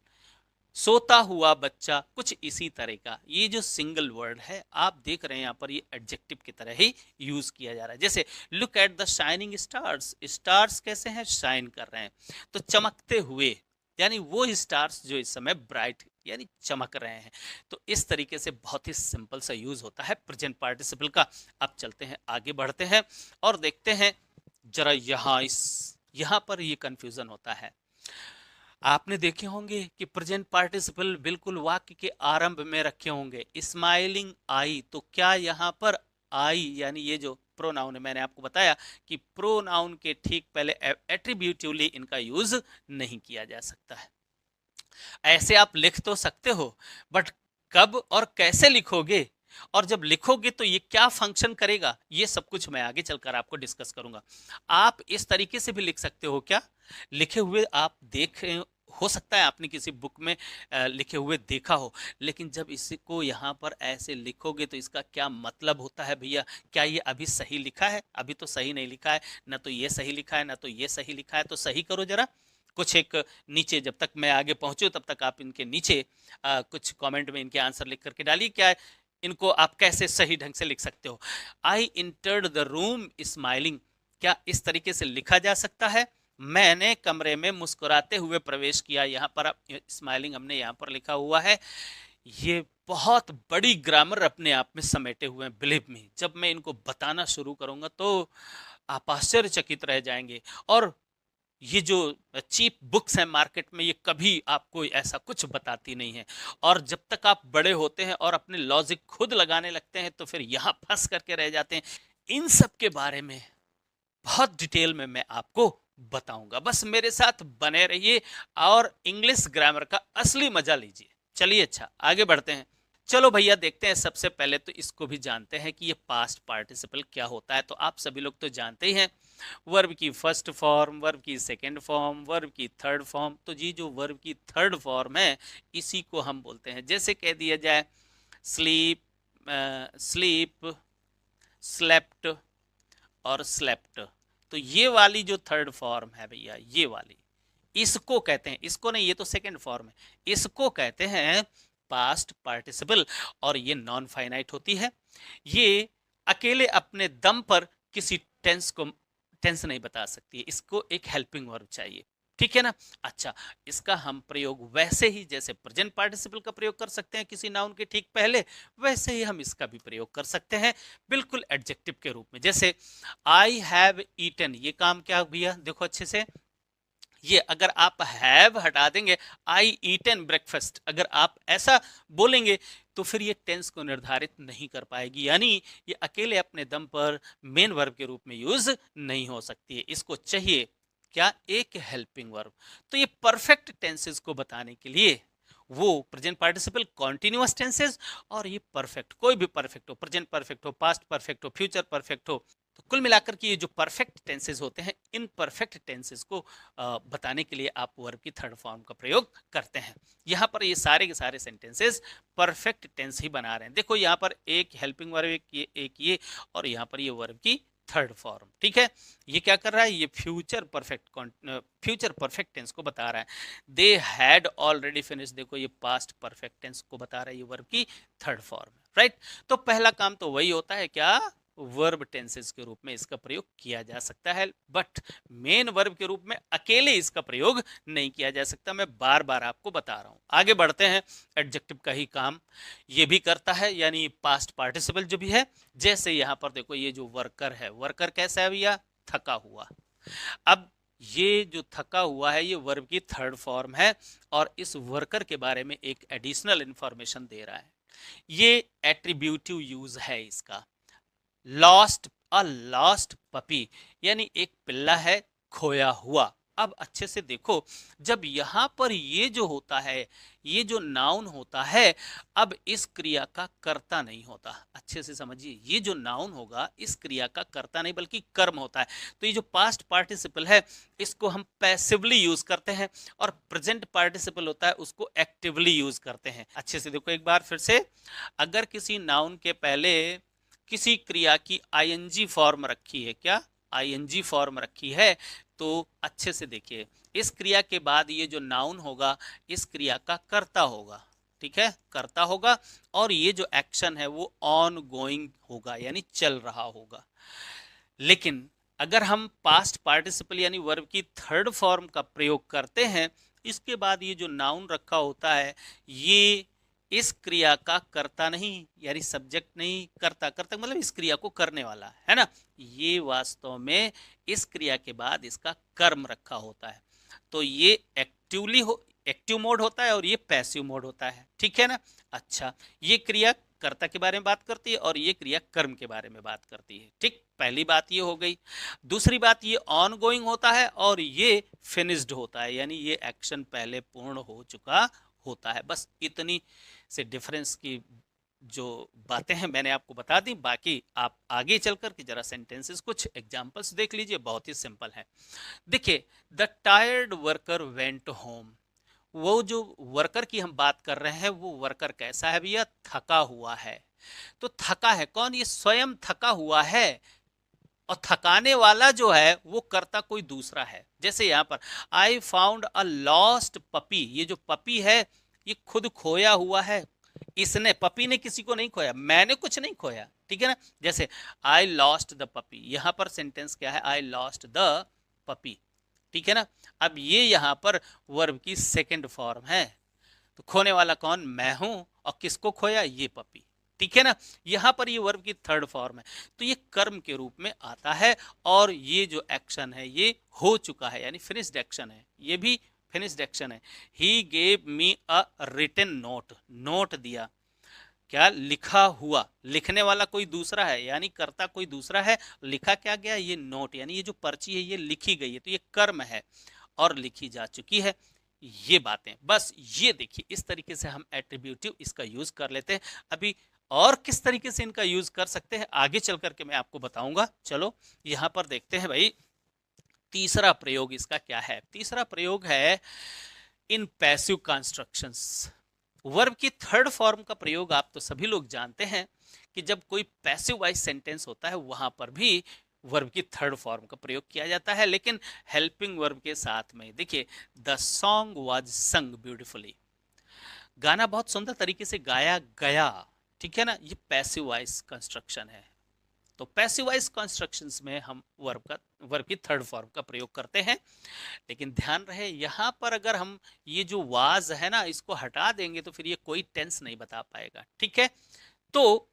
S1: सोता हुआ बच्चा, कुछ इसी तरह का। ये जो सिंगल वर्ड है आप देख रहे हैं यहाँ पर, ये एडजेक्टिव की तरह ही यूज किया जा रहा है। जैसे look at the shining stars, stars कैसे हैं, शाइन कर रहे हैं, तो चमकते हुए, यानी वो स्टार्स जो इस समय ब्राइट यानी चमक रहे हैं। तो इस तरीके से बहुत ही सिंपल सा यूज होता है प्रेजेंट पार्टिसिपल का। अब चलते हैं आगे, बढ़ते हैं और देखते हैं जरा यहां पर ये कंफ्यूजन होता है। आपने देखे होंगे कि प्रेजेंट पार्टिसिपल बिल्कुल वाक्य के आरंभ में रखे होंगे, स्माइलिंग आई, तो क्या यहाँ पर आई यानी ये जो प्रोनाउन है, मैंने आपको बताया कि प्रोनाउन के ठीक पहले एट्रीब्यूटिवली इनका यूज नहीं किया जा सकता है। ऐसे आप लिख तो सकते हो, बट कब और कैसे लिखोगे, और जब लिखोगे तो ये क्या फंक्शन करेगा, ये सब कुछ मैं आगे चलकर आपको डिस्कस करूंगा। आप इस तरीके से भी लिख सकते हो, क्या लिखे हुए आप देख, हो सकता है आपने किसी बुक में लिखे हुए देखा हो, लेकिन जब इसको यहाँ पर ऐसे लिखोगे तो इसका क्या मतलब होता है भैया, क्या ये अभी सही लिखा है, अभी तो सही नहीं लिखा है, ना तो ये सही लिखा है ना तो ये सही लिखा है, तो सही करो जरा। कुछ एक नीचे, जब तक मैं आगे पहुंचू तब तक आप इनके नीचे कुछ कमेंट में इनके आंसर लिख करके डालिए, क्या इनको आप कैसे सही ढंग से लिख सकते हो। आई इंटर्ड द रूम स्माइलिंग, क्या इस तरीके से लिखा जा सकता है, मैंने कमरे में मुस्कुराते हुए प्रवेश किया, यहाँ पर स्माइलिंग हमने यहाँ पर लिखा हुआ है। ये बहुत बड़ी ग्रामर अपने आप में समेटे हुए हैं, बिलीव मी, जब मैं इनको बताना शुरू करूंगा तो आप आश्चर्यचकित रह जाएंगे। और ये जो चीप बुक्स हैं मार्केट में, ये कभी आपको ऐसा कुछ बताती नहीं है, और जब तक आप बड़े होते हैं और अपने लॉजिक खुद लगाने लगते हैं तो फिर यहाँ फंस करके रह जाते हैं। इन सब के बारे में बहुत डिटेल में मैं आपको बताऊंगा, बस मेरे साथ बने रहिए और इंग्लिश ग्रामर का असली मजा लीजिए। चलिए, अच्छा आगे बढ़ते हैं। चलो भैया देखते हैं, सबसे पहले तो इसको भी जानते हैं कि ये पास्ट पार्टिसिपल क्या होता है। तो आप सभी लोग तो जानते ही हैं वर्ब की फर्स्ट फॉर्म, वर्ब की सेकंड फॉर्म, वर्ब की थर्ड फॉर्म। तो जी जो वर्ब की थर्ड फॉर्म है इसी को हम बोलते हैं, जैसे कह दिया जाए स्लीप, स्लीप, स्लेप्ट और स्लेप्ट। तो ये वाली जो थर्ड फॉर्म है भैया, ये वाली, इसको कहते हैं, इसको नहीं, ये तो सेकंड फॉर्म है, इसको कहते हैं पास्ट पार्टिसिपल। और ये नॉन फाइनाइट होती है। ये अकेले अपने दम पर किसी टेंस नहीं बता सकती है, इसको एक हेल्पिंग वर्ब चाहिए। ठीक है ना। अच्छा, इसका हम प्रयोग वैसे ही जैसे प्रेजेंट पार्टिसिपल का प्रयोग कर सकते हैं किसी नाउन के ठीक पहले, वैसे ही हम इसका भी प्रयोग कर सकते हैं बिल्कुल एडजेक्टिव के रूप में। जैसे आई हैव ईटन, ये काम क्या भैया, देखो अच्छे से, ये अगर आप हैव हटा देंगे, आई ईटन ब्रेकफास्ट, अगर आप ऐसा बोलेंगे तो फिर ये टेंस को निर्धारित नहीं कर पाएगी, यानी ये अकेले अपने दम पर मेन वर्ब के रूप में यूज नहीं हो सकती है। इसको चाहिए क्या, एक हेल्पिंग वर्ब। तो ये परफेक्ट टेंसेस को बताने के लिए वो प्रेजेंट पार्टिसिपल, कॉन्टिन्यूअस टेंसेस, और ये परफेक्ट, कोई भी परफेक्ट हो, प्रेजेंट परफेक्ट हो, पास्ट परफेक्ट हो, फ्यूचर परफेक्ट हो। तो कुल मिलाकर के ये जो परफेक्ट टेंसेस होते हैं, इन परफेक्ट टेंसेस को बताने के लिए आप वर्ब की थर्ड फॉर्म का प्रयोग करते हैं। यहाँ पर ये सारे के सारे सेंटेंसेस परफेक्ट टेंस ही बना रहे हैं। देखो यहाँ पर एक हेल्पिंग वर्ब, एक ये, और यहाँ पर ये वर्ब की थर्ड फॉर्म। ठीक है, ये क्या कर रहा है, ये फ्यूचर परफेक्ट टेंस को बता रहा है। दे हैड ऑलरेडी फिनिश, देखो ये पास्ट परफेक्ट टेंस को बता रहा है, ये वर्ब की थर्ड फॉर्म, राइट। तो पहला काम तो वही होता है क्या, वर्ब टेंसेस के रूप में इसका प्रयोग किया जा सकता है, बट मेन वर्ब के रूप में अकेले इसका प्रयोग नहीं किया जा सकता। मैं बार बार आपको बता रहा हूं। आगे बढ़ते हैं, एडजेक्टिव का ही काम ये भी करता है, यानी पास्ट पार्टिसिपल जो भी है। जैसे यहां पर देखो, ये जो वर्कर है, वर्कर कैसा है भैया, थका हुआ। अब ये जो थका हुआ है, ये वर्ब की थर्ड फॉर्म है, और इस वर्कर के बारे में एक एडिशनल इंफॉर्मेशन दे रहा है। ये एट्रीब्यूटिव यूज है इसका। लॉस्ट, अ लॉस्ट पपी, यानी एक पिल्ला है खोया हुआ। अब अच्छे से देखो, जब यहां पर ये जो होता है, ये जो नाउन होता है, अब इस क्रिया का कर्ता नहीं होता। अच्छे से समझिए, ये जो नाउन होगा इस क्रिया का कर्ता नहीं बल्कि कर्म होता है। तो ये जो पास्ट पार्टिसिपल है इसको हम पैसिवली यूज करते हैं, और प्रेजेंट पार्टिसिपल होता है उसको एक्टिवली यूज करते हैं। अच्छे से देखो एक बार फिर से, अगर किसी नाउन के पहले किसी क्रिया की आईएनजी फॉर्म रखी है, क्या आईएनजी फॉर्म रखी है, तो अच्छे से देखिए, इस क्रिया के बाद ये जो नाउन होगा इस क्रिया का कर्ता होगा। ठीक है, कर्ता होगा, और ये जो एक्शन है वो ऑन गोइंग होगा, यानी चल रहा होगा। लेकिन अगर हम पास्ट पार्टिसिपल यानी वर्ब की थर्ड फॉर्म का प्रयोग करते हैं, इसके बाद ये जो नाउन रखा होता है ये इस क्रिया का कर्ता नहीं, यानी सब्जेक्ट नहीं, कर्ता, कर्ता मतलब इस क्रिया को करने वाला है ना, ये वास्तव में इस क्रिया के बाद इसका कर्म रखा होता है। तो ये एक्टिव मोड होता है और ये पैसिव मोड होता है। ठीक है ना। अच्छा, ये क्रिया कर्ता के बारे में बात करती है और ये क्रिया कर्म के बारे में बात करती है। ठीक, पहली बात ये हो गई। दूसरी बात, ये ऑन गोइंग होता है और ये फिनिश्ड होता है, यानी ये एक्शन पहले पूर्ण हो चुका होता है। बस इतनी से डिफरेंस की जो बातें हैं मैंने आपको बता दी। बाकी आप आगे चलकर के जरा सेंटेंसेस, कुछ एग्जांपल्स देख लीजिए, बहुत ही सिंपल है। देखिए, the tired worker went home. वो जो वर्कर की हम बात कर रहे हैं वो वर्कर कैसा है भैया, थका हुआ है। तो थका है कौन, ये स्वयं थका हुआ है, और थकाने वाला जो है वो कर्ता कोई दूसरा है। जैसे यहां पर I found a lost puppy, ये जो पपी है ये खुद खोया हुआ है। इसने, पपी ने किसी को नहीं खोया, मैंने कुछ नहीं खोया। ठीक है ना। जैसे आई लॉस्ट द पपी, यहां पर सेंटेंस क्या है, आई लॉस्ट द पपी। ठीक है ना। अब ये यहां पर वर्ब की सेकंड फॉर्म है। तो खोने वाला कौन, मैं हूं, और किसको खोया, ये पपी। ठीक है ना। यहां पर ये वर्ब की थर्ड फॉर्म है, तो ये कर्म के रूप में आता है, और ये जो एक्शन है ये हो चुका है, यानी फिनिश्ड एक्शन है, ये भी फिनिश्ड एक्शन है। He gave me a written note, note दिया, क्या, लिखा हुआ, लिखने वाला कोई दूसरा है, यानी कर्ता कोई दूसरा है, लिखा क्या गया, ये नोट, यानी ये जो पर्ची है ये लिखी गई है, तो ये कर्म है और लिखी जा चुकी है। ये बातें, बस ये देखिए इस तरीके से हम एट्रीब्यूटिव इसका यूज कर लेते हैं। अभी और किस तरीके से इनका यूज कर सकते हैं आगे चल करके मैं आपको बताऊंगा। चलो यहां पर देखते हैं भाई, तीसरा प्रयोग इसका क्या है। तीसरा प्रयोग है इन पैसिव कंस्ट्रक्शंस। वर्ब की थर्ड फॉर्म का प्रयोग आप तो सभी लोग जानते हैं कि जब कोई पैसिव वाइज सेंटेंस होता है वहां पर भी वर्ब की थर्ड फॉर्म का प्रयोग किया जाता है, लेकिन हेल्पिंग वर्ब के साथ में। देखिए, द सॉन्ग वाज संग ब्यूटिफुली, गाना बहुत सुंदर तरीके से गाया गया, ठीक है ना, ये पैसिव वॉइस कंस्ट्रक्शन है। तो पैसिव वॉइस कंस्ट्रक्शंस में हम वर्ब की थर्ड फॉर्म का प्रयोग करते हैं। लेकिन ध्यान रहे यहां पर अगर हम ये जो वाज है ना इसको हटा देंगे तो फिर ये कोई टेंस नहीं बता पाएगा, ठीक है। तो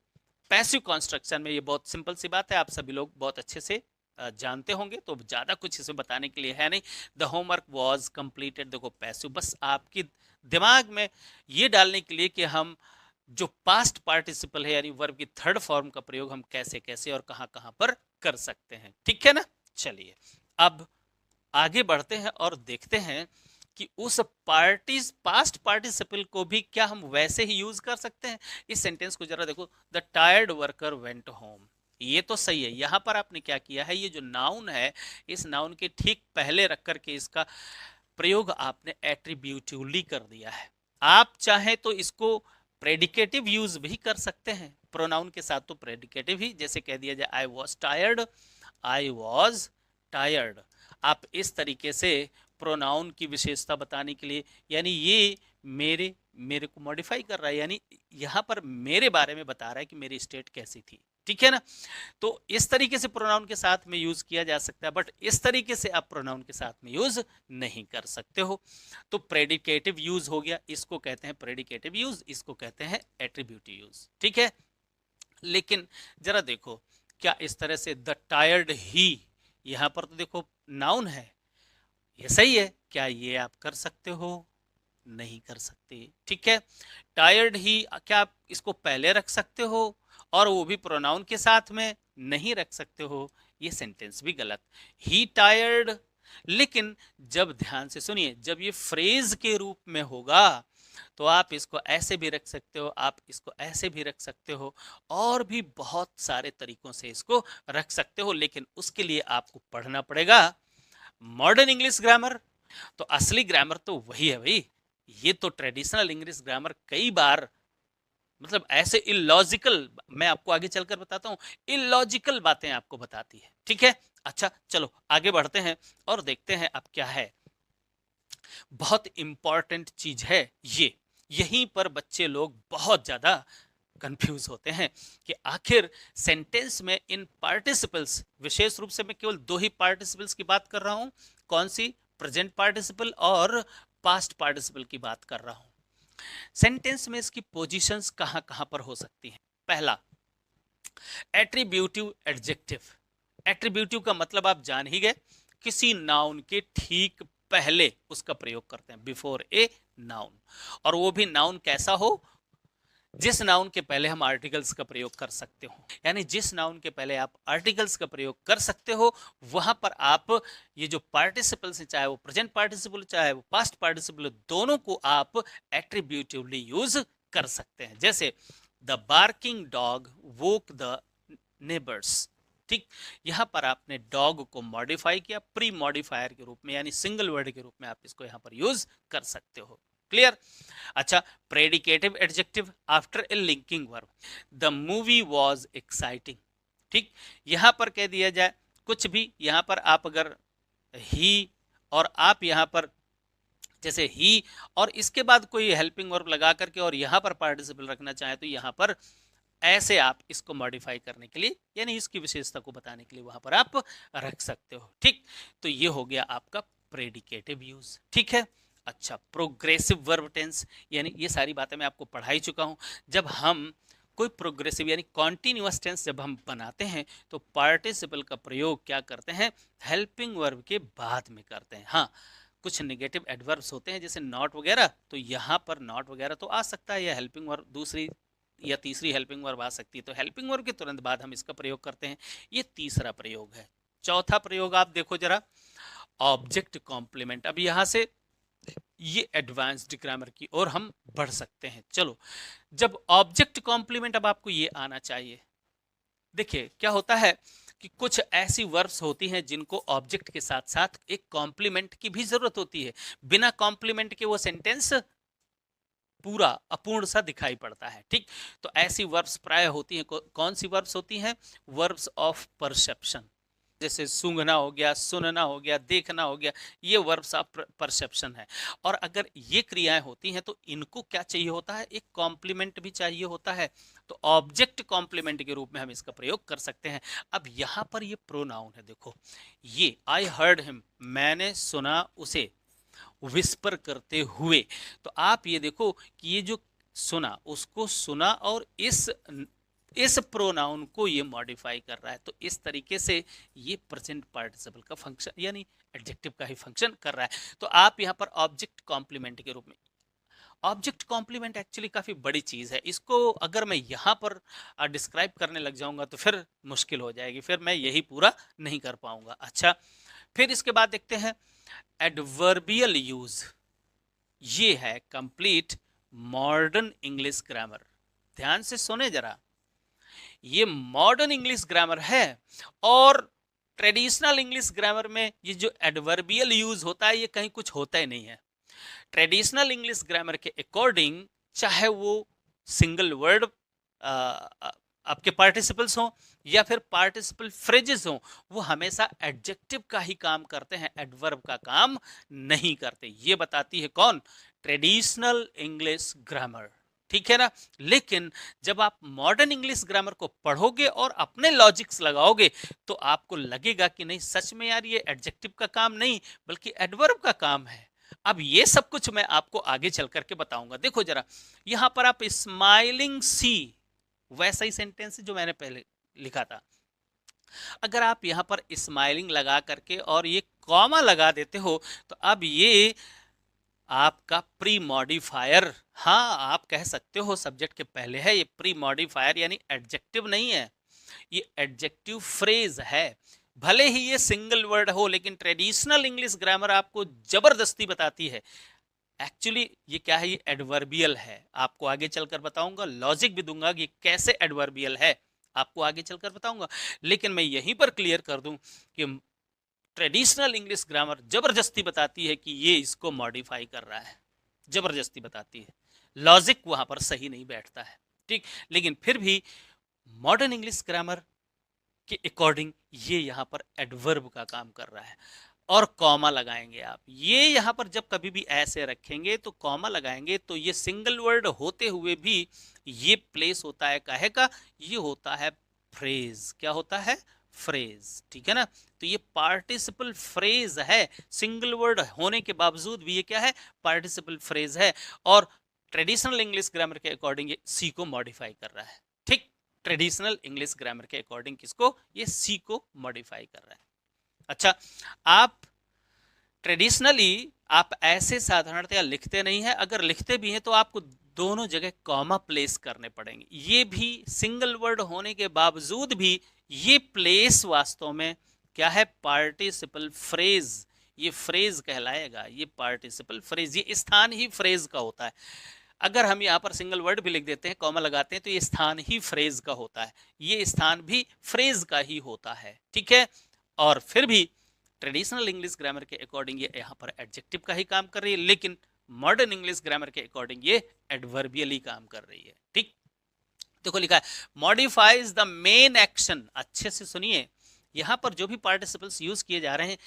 S1: पैसिव कंस्ट्रक्शन में ये बहुत सिंपल सी बात है, आप सभी लोग बहुत अच्छे से जानते होंगे, तो ज्यादा कुछ इसे बताने के लिए है नहीं। द होमवर्क वॉज कंप्लीटेड, देखो पैसिव, बस आपकी दिमाग में ये डालने के लिए कि हम जो पास्ट पार्टिसिपल है यानी वर्ब की थर्ड फॉर्म का प्रयोग हम कैसे कैसे और कहां कहां पर कर सकते हैं, ठीक है ना। चलिए अब आगे बढ़ते हैं और देखते हैं कि उस पास्ट पार्टिसिपल को भी क्या हम वैसे ही यूज कर सकते हैं। इस सेंटेंस को जरा देखो, the tired worker went home, ये तो सही है। यहां पर आपने क्या किया है, ये जो नाउन है इस नाउन के ठीक पहले रख करके इसका प्रयोग आपने एट्रीब्यूटिवली कर दिया है। आप चाहे तो इसको प्रेडिकेटिव यूज भी कर सकते हैं प्रोनाउन के साथ, तो प्रेडिकेटिव ही जैसे कह दिया जाए I was tired, I was tired. आप इस तरीके से प्रोनाउन की विशेषता बताने के लिए, यानी ये मेरे को मॉडिफाई कर रहा है, यानी यहां पर मेरे बारे में बता रहा है कि मेरी स्टेट कैसी थी, ठीक है ना। तो इस तरीके से प्रोनाउन के साथ में यूज किया जा सकता है, बट इस तरीके से आप प्रोनाउन के साथ में यूज नहीं कर सकते हो। तो प्रेडिकेटिव यूज हो गया, इसको कहते हैं प्रेडिकेटिव यूज, इसको कहते हैं एट्रीब्यूटिव यूज, ठीक है। लेकिन जरा देखो, क्या इस तरह से द टायर्ड ही, यहां पर तो देखो नाउन है, ये सही है, क्या ये आप कर सकते हो? नहीं कर सकते, ठीक है। टायर्ड ही, क्या आप इसको पहले रख सकते हो और वो भी प्रोनाउन के साथ में? नहीं रख सकते हो, ये सेंटेंस भी गलत। ही टायर्ड, लेकिन जब ध्यान से सुनिए, जब ये फ्रेज के रूप में होगा तो आप इसको ऐसे भी रख सकते हो, आप इसको ऐसे भी रख सकते हो, और भी बहुत सारे तरीकों से इसको रख सकते हो, लेकिन उसके लिए आपको पढ़ना पड़ेगा मॉडर्न इंग्लिश ग्रामर। तो असली ग्रामर तो वही है भाई, ये तो ट्रेडिशनल इंग्लिश ग्रामर कई बार मतलब ऐसे इलॉजिकल, मैं आपको आगे चलकर बताता हूं, इलॉजिकल बातें आपको बताती है, ठीक है। अच्छा चलो आगे बढ़ते हैं और देखते हैं अब क्या है। बहुत इंपॉर्टेंट चीज है ये, यहीं पर बच्चे लोग बहुत ज्यादा कंफ्यूज होते हैं कि आखिर सेंटेंस में इन पार्टिसिपल्स, विशेष रूप से मैं केवल दो ही पार्टिसिपल्स की बात कर रहा हूं, कौन सी? प्रेजेंट पार्टिसिपल और पास्ट पार्टिसिपल की बात कर रहा हूं। सेंटेंस में इसकी पोजीशंस कहां कहां पर हो सकती हैं। पहला, एट्रीब्यूटिव एडजेक्टिव। एट्रीब्यूटिव का मतलब आप जान ही गए, किसी नाउन के ठीक पहले उसका प्रयोग करते हैं, बिफोर ए नाउन, और वो भी नाउन कैसा हो, जिस नाउन के पहले हम आर्टिकल्स का प्रयोग कर सकते हो। यानी जिस नाउन के पहले आप आर्टिकल्स का प्रयोग कर सकते हो वहां पर आप ये जो पार्टिसिपल्स हैं, चाहे वो प्रेजेंट पार्टिसिपल चाहे वो पास्ट पार्टिसिपल, दोनों को आप एट्रीब्यूटिवली यूज कर सकते हैं। जैसे the barking dog woke the neighbours, ठीक, यहां पर आपने डॉग को मॉडिफाई किया प्री मॉडिफायर के रूप में, यानी सिंगल वर्ड के रूप में आप इसको यहां पर यूज कर सकते हो। क्लियर? अच्छा, predicative adjective after a linking verb, the movie was exciting, ठीक, यहां पर कह दिया जाए कुछ भी, यहां पर आप अगर ही और आप यहां पर जैसे ही और इसके बाद कोई हेल्पिंग वर्ब लगा करके और यहां पर पार्टिसिपल रखना चाहे तो यहां पर ऐसे आप इसको मॉडिफाई करने के लिए, यानी इसकी विशेषता को बताने के लिए वहां पर आप रख सकते हो, ठीक। तो ये हो गया आपका प्रेडिकेटिव यूज, ठीक है। अच्छा, प्रोग्रेसिव वर्ब टेंस, यानी ये सारी बातें मैं आपको पढ़ा ही चुका हूं। जब हम कोई प्रोग्रेसिव यानी कॉन्टिन्यूअस टेंस जब हम बनाते हैं तो पार्टिसिपल का प्रयोग क्या करते हैं, हेल्पिंग वर्ब के बाद में करते हैं। हाँ, कुछ नेगेटिव एडवर्ब्स होते हैं जैसे नॉट वगैरह, तो यहाँ पर नॉट वगैरह तो आ सकता है, या हेल्पिंग वर्ब दूसरी या तीसरी हेल्पिंग वर्ब आ सकती है, तो हेल्पिंग वर्ब के तुरंत बाद हम इसका प्रयोग करते हैं। ये तीसरा प्रयोग है। चौथा प्रयोग आप देखो जरा, ऑब्जेक्ट कॉम्प्लीमेंट। अब यहां से ये एडवांस्ड ग्रामर की ओर हम बढ़ सकते हैं। चलो, जब ऑब्जेक्ट कॉम्प्लीमेंट, अब आपको ये आना चाहिए। देखिए क्या होता है कि कुछ ऐसी वर्ब्स होती हैं जिनको ऑब्जेक्ट के साथ साथ एक कॉम्प्लीमेंट की भी जरूरत होती है। बिना कॉम्प्लीमेंट के वो सेंटेंस पूरा अपूर्ण सा दिखाई पड़ता है। ठीक, तो ऐसी वर्ब्स प्राय होती हैं। कौन सी वर्ब्स होती हैं? वर्ब्स ऑफ परसेप्शन, जैसे सूंघना हो गया, सुनना हो गया, देखना हो गया, ये वर्ब्स ऑफ परसेप्शन है। और अगर ये क्रियाएं होती हैं तो इनको क्या चाहिए होता है? एक कॉम्प्लीमेंट भी चाहिए होता है। तो ऑब्जेक्ट कॉम्प्लीमेंट के रूप में हम इसका प्रयोग कर सकते हैं। अब यहां पर ये प्रोनाउन है, देखो, ये आई हर्ड हिम, मैंने सुना उसे, विस्पर करते हुए। तो आप ये देखो कि ये जो सुना, उसको सुना और इस प्रोनाउन को ये मॉडिफाई कर रहा है। तो इस तरीके से ये प्रेजेंट पार्टिसिपल का फंक्शन यानी एडजेक्टिव का ही फंक्शन कर रहा है। तो आप यहाँ पर ऑब्जेक्ट कॉम्प्लीमेंट के रूप में, ऑब्जेक्ट कॉम्प्लीमेंट एक्चुअली काफी बड़ी चीज है। इसको अगर मैं यहाँ पर डिस्क्राइब करने लग जाऊंगा तो फिर मुश्किल हो जाएगी, फिर मैं यही पूरा नहीं कर पाऊंगा। अच्छा, फिर इसके बाद देखते हैं एडवर्बियल यूज। ये है कंप्लीट मॉडर्न इंग्लिश ग्रामर। ध्यान से सुने जरा, ये मॉडर्न इंग्लिश ग्रामर है। और ट्रेडिशनल इंग्लिश ग्रामर में ये जो एडवर्बियल यूज होता है ये कहीं कुछ होता ही नहीं है। ट्रेडिशनल इंग्लिश ग्रामर के अकॉर्डिंग, चाहे वो सिंगल वर्ड आपके पार्टिसिपल्स हों या फिर पार्टिसिपल फ्रेजेस हों, वो हमेशा एडजेक्टिव का ही काम करते हैं, एडवर्ब का काम नहीं करते। ये बताती है कौन? Traditional English grammar. ठीक है ना? लेकिन जब आप मॉडर्न इंग्लिश ग्रामर को पढ़ोगे और अपने लॉजिक्स लगाओगे तो आपको लगेगा कि नहीं, सच में यार ये एडजेक्टिव का काम नहीं बल्कि एडवर्ब का काम है। अब ये सब कुछ मैं आपको आगे चल करके बताऊंगा। देखो जरा, यहां पर आप स्माइलिंग सी, वैसा ही सेंटेंस जो मैंने पहले लिखा था, अगर आप यहां पर स्माइलिंग लगा करके और ये कॉमा लगा देते हो तो अब ये आपका प्री मॉडिफायर, हाँ आप कह सकते हो सब्जेक्ट के पहले है, ये प्री मॉडिफायर यानी एडजेक्टिव नहीं है, ये एडजेक्टिव फ्रेज है। भले ही ये सिंगल वर्ड हो लेकिन ट्रेडिशनल इंग्लिश ग्रामर आपको जबरदस्ती बताती है एक्चुअली ये क्या है, ये एडवर्बियल है। आपको आगे चलकर बताऊंगा, लॉजिक भी दूंगा कि कैसे एडवर्बियल है, आपको आगे चलकर बताऊंगा। लेकिन मैं यहीं पर क्लियर कर दूं कि ट्रेडिशनल इंग्लिश ग्रामर जबरदस्ती बताती है कि ये इसको मॉडिफाई कर रहा है, जबरदस्ती बताती है, लॉजिक वहां पर सही नहीं बैठता है। ठीक, लेकिन फिर भी मॉडर्न इंग्लिश ग्रामर के अकॉर्डिंग ये यहाँ पर एडवर्ब का काम कर रहा है। और कॉमा लगाएंगे आप, ये यहाँ पर जब कभी भी ऐसे रखेंगे तो कॉमा लगाएंगे तो ये सिंगल वर्ड होते हुए भी ये प्लेस होता है काहे का? ये होता है फ्रेज। क्या होता है? फ्रेज। ठीक है ना? तो ये पार्टिसिपल फ्रेज है, सिंगल वर्ड होने के बावजूद भी ये क्या है? पार्टिसिपल फ्रेज है। और ट्रेडिशनल इंग्लिश ग्रामर के अकॉर्डिंग ये सी को मॉडिफाई कर रहा है। ठीक, ट्रेडिशनल इंग्लिश ग्रामर के अकॉर्डिंग किसको? ये सी को मॉडिफाई कर रहा है। अच्छा, आप ट्रेडिशनली आप ऐसे साधारणतया लिखते नहीं है, अगर लिखते भी हैं तो आपको दोनों जगह कॉमा प्लेस करने पड़ेंगे। ये भी सिंगल वर्ड होने के बावजूद भी ये प्लेस वास्तव में क्या है? Participle phrase. ये फ्रेज कहलाएगा, ये पार्टिसिपल फ्रेज, ये स्थान ही फ्रेज का होता है। अगर हम यहाँ पर सिंगल वर्ड भी लिख देते हैं, कॉमा लगाते हैं, तो ये स्थान ही फ्रेज का होता है, ये स्थान भी फ्रेज का ही होता है। ठीक है? और फिर भी ट्रेडिशनल इंग्लिश ग्रामर के अकॉर्डिंग ये यहाँ पर एडजेक्टिव का ही काम कर रही है, लेकिन मॉडर्न इंग्लिश ग्रामर के अकॉर्डिंग ये एडवर्बियली काम कर रही है। ठीक, देखो लिखा है मॉडिफाइज द मेन एक्शन। अच्छे से सुनिए, यहाँ पर जो भी पार्टिसिपल्स यूज किए जा रहे हैं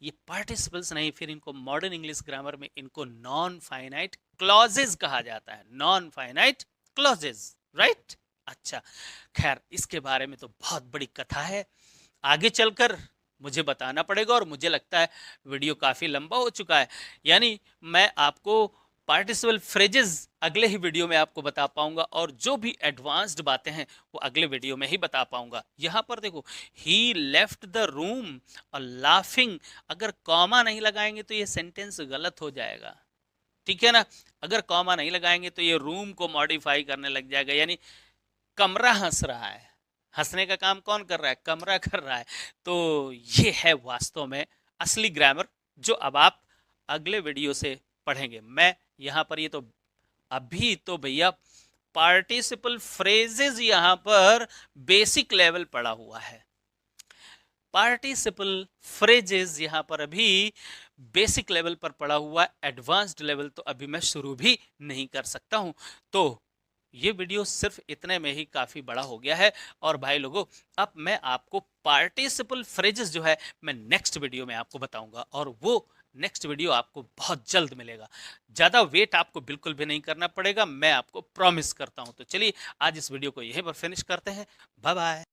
S1: ये पार्टिसिपल्स नहीं, फिर इनको मॉडर्न इंग्लिश ग्रामर में इनको नॉन फाइनाइट क्लॉजेज कहा जाता है। Non finite clauses, right? अच्छा, खैर इसके बारे में तो बहुत बड़ी कथा है, आगे चलकर मुझे बताना पड़ेगा और मुझे लगता है वीडियो काफ़ी लंबा हो चुका है, यानी मैं आपको पार्टिसिपल फ्रेजेस अगले ही वीडियो में आपको बता पाऊंगा और जो भी एडवांस्ड बातें हैं वो अगले वीडियो में ही बता पाऊंगा। यहाँ पर देखो, ही लेफ्ट द रूम और लाफिंग, अगर कॉमा नहीं लगाएंगे तो ये सेंटेंस गलत हो जाएगा। ठीक है ना? अगर कॉमा नहीं लगाएंगे तो ये रूम को मॉडिफाई करने लग जाएगा, यानी कमरा हंस रहा है। हंसने का काम कौन कर रहा है? कमरा कर रहा है। तो ये है वास्तव में असली ग्रामर, जो अब आप अगले वीडियो से पढ़ेंगे। मैं यहाँ पर ये तो अभी तो भैया पार्टिसिपल फ्रेजेस यहाँ पर बेसिक लेवल पढ़ा हुआ है। पार्टिसिपल फ्रेजेस यहाँ पर अभी बेसिक लेवल पर पढ़ा हुआ है, एडवांस्ड लेवल तो अभी मैं शुरू भी नहीं कर सकता हूं। तो ये वीडियो सिर्फ इतने में ही काफी बड़ा हो गया है। और भाई लोगों, अब मैं आपको पार्टिसिपल फ्रेजेस जो है मैं नेक्स्ट वीडियो में आपको बताऊंगा, और वो नेक्स्ट वीडियो आपको बहुत जल्द मिलेगा। ज्यादा वेट आपको बिल्कुल भी नहीं करना पड़ेगा, मैं आपको प्रॉमिस करता हूं। तो चलिए आज इस वीडियो को यहीं पर फिनिश करते हैं। Bye bye.